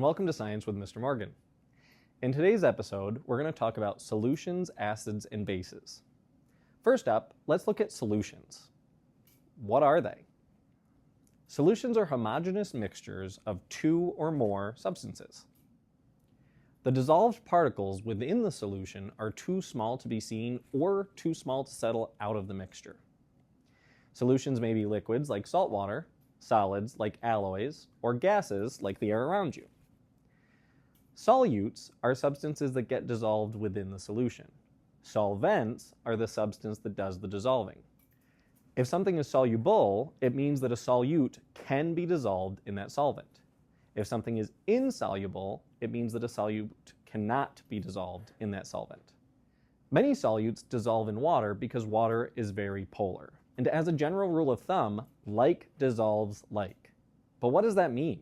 welcome to Science with Mr. Morgan. In today's episode, we're going to talk about solutions, acids, and bases. First up, let's look at solutions. What are they? Solutions are homogeneous mixtures of two or more substances. The dissolved particles within the solution are too small to be seen or too small to settle out of the mixture. Solutions may be liquids like salt water, solids like alloys, or gases like the air around you. Solutes are substances that get dissolved within the solution. Solvents are the substance that does the dissolving. If something is soluble, it means that a solute can be dissolved in that solvent. If something is insoluble, it means that a solute cannot be dissolved in that solvent. Many solutes dissolve in water because water is very polar. And as a general rule of thumb, like dissolves like. But what does that mean?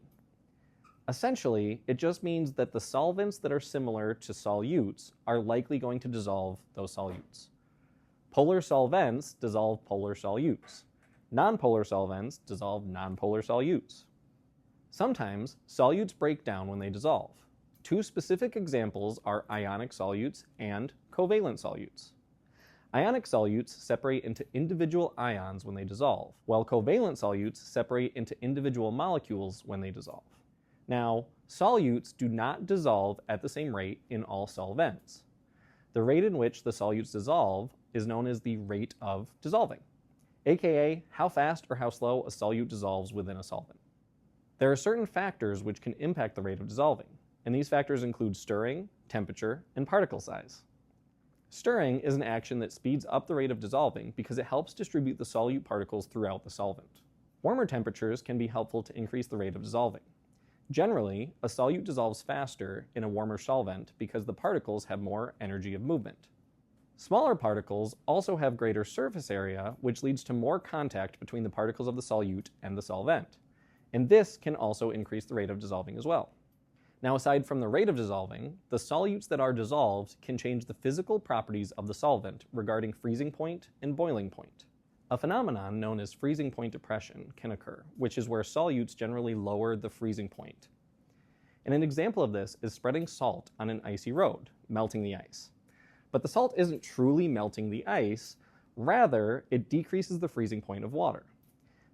Essentially, it just means that the solvents that are similar to solutes are likely going to dissolve those solutes. Polar solvents dissolve polar solutes. Nonpolar solvents dissolve nonpolar solutes. Sometimes, solutes break down when they dissolve. Two specific examples are ionic solutes and covalent solutes. Ionic solutes separate into individual ions when they dissolve, while covalent solutes separate into individual molecules when they dissolve. Now, solutes do not dissolve at the same rate in all solvents. The rate in which the solutes dissolve is known as the rate of dissolving, aka how fast or how slow a solute dissolves within a solvent. There are certain factors which can impact the rate of dissolving, and these factors include stirring, temperature, and particle size. Stirring is an action that speeds up the rate of dissolving because it helps distribute the solute particles throughout the solvent. Warmer temperatures can be helpful to increase the rate of dissolving. Generally, a solute dissolves faster in a warmer solvent because the particles have more energy of movement. Smaller particles also have greater surface area, which leads to more contact between the particles of the solute and the solvent. And this can also increase the rate of dissolving as well. Now, aside from the rate of dissolving, the solutes that are dissolved can change the physical properties of the solvent regarding freezing point and boiling point. A phenomenon known as freezing point depression can occur, which is where solutes generally lower the freezing point. And an example of this is spreading salt on an icy road, melting the ice. But the salt isn't truly melting the ice, rather it decreases the freezing point of water.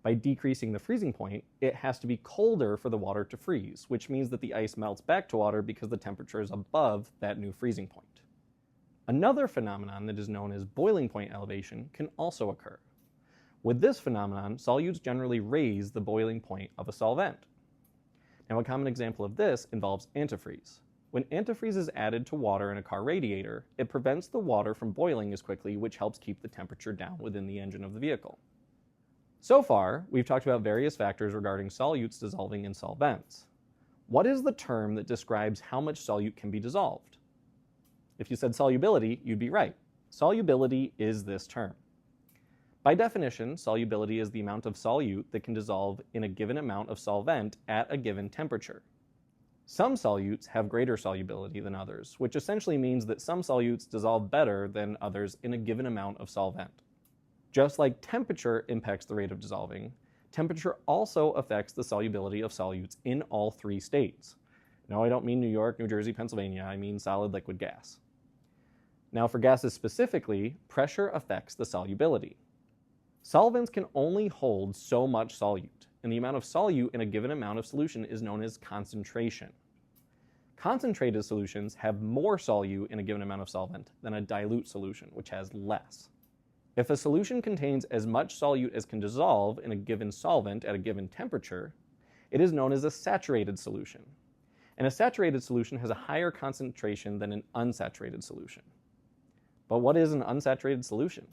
By decreasing the freezing point, it has to be colder for the water to freeze, which means that the ice melts back to water because the temperature is above that new freezing point. Another phenomenon that is known as boiling point elevation can also occur. With this phenomenon, solutes generally raise the boiling point of a solvent. Now, a common example of this involves antifreeze. When antifreeze is added to water in a car radiator, it prevents the water from boiling as quickly, which helps keep the temperature down within the engine of the vehicle. So far, we've talked about various factors regarding solutes dissolving in solvents. What is the term that describes how much solute can be dissolved? If you said solubility, you'd be right. Solubility is this term. By definition, solubility is the amount of solute that can dissolve in a given amount of solvent at a given temperature. Some solutes have greater solubility than others, which essentially means that some solutes dissolve better than others in a given amount of solvent. Just like temperature impacts the rate of dissolving, temperature also affects the solubility of solutes in all three states. No, I don't mean New York, New Jersey, Pennsylvania, I mean solid, liquid, gas. Now for gases specifically, pressure affects the solubility. Solvents can only hold so much solute, and the amount of solute in a given amount of solution is known as concentration. Concentrated solutions have more solute in a given amount of solvent than a dilute solution, which has less. If a solution contains as much solute as can dissolve in a given solvent at a given temperature, it is known as a saturated solution. And a saturated solution has a higher concentration than an unsaturated solution. But what is an unsaturated solution?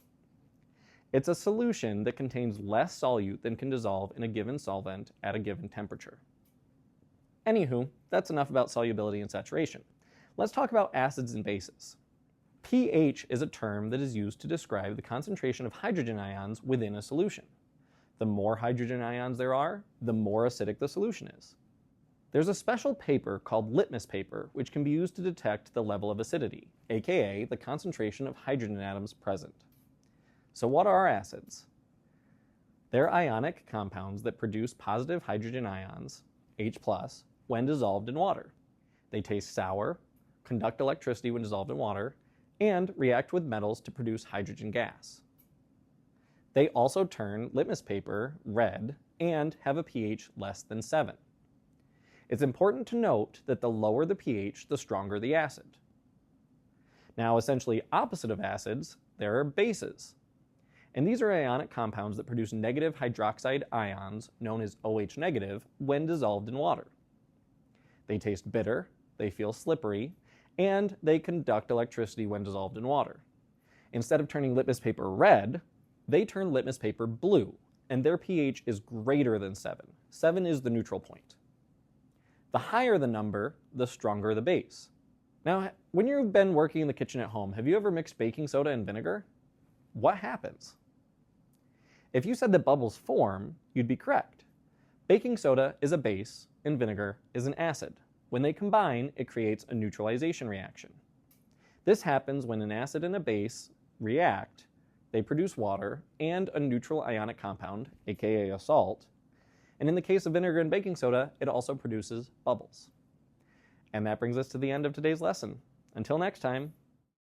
It's a solution that contains less solute than can dissolve in a given solvent at a given temperature. Anywho, that's enough about solubility and saturation. Let's talk about acids and bases. pH is a term that is used to describe the concentration of hydrogen ions within a solution. The more hydrogen ions there are, the more acidic the solution is. There's a special paper called litmus paper which can be used to detect the level of acidity, aka the concentration of hydrogen atoms present. So what are acids? They're ionic compounds that produce positive hydrogen ions, H+, when dissolved in water. They taste sour, conduct electricity when dissolved in water, and react with metals to produce hydrogen gas. They also turn litmus paper red and have a pH less than 7. It's important to note that the lower the pH, the stronger the acid. Now, essentially opposite of acids, there are bases. And these are ionic compounds that produce negative hydroxide ions, known as OH negative, when dissolved in water. They taste bitter, they feel slippery, and they conduct electricity when dissolved in water. Instead of turning litmus paper red, they turn litmus paper blue, and their pH is greater than 7. 7 is the neutral point. The higher the number, the stronger the base. Now, when you've been working in the kitchen at home, have you ever mixed baking soda and vinegar? What happens? If you said that bubbles form, you'd be correct. Baking soda is a base and vinegar is an acid. When they combine, it creates a neutralization reaction. This happens when an acid and a base react, they produce water and a neutral ionic compound, aka a salt, and in the case of vinegar and baking soda, it also produces bubbles. And that brings us to the end of today's lesson. Until next time.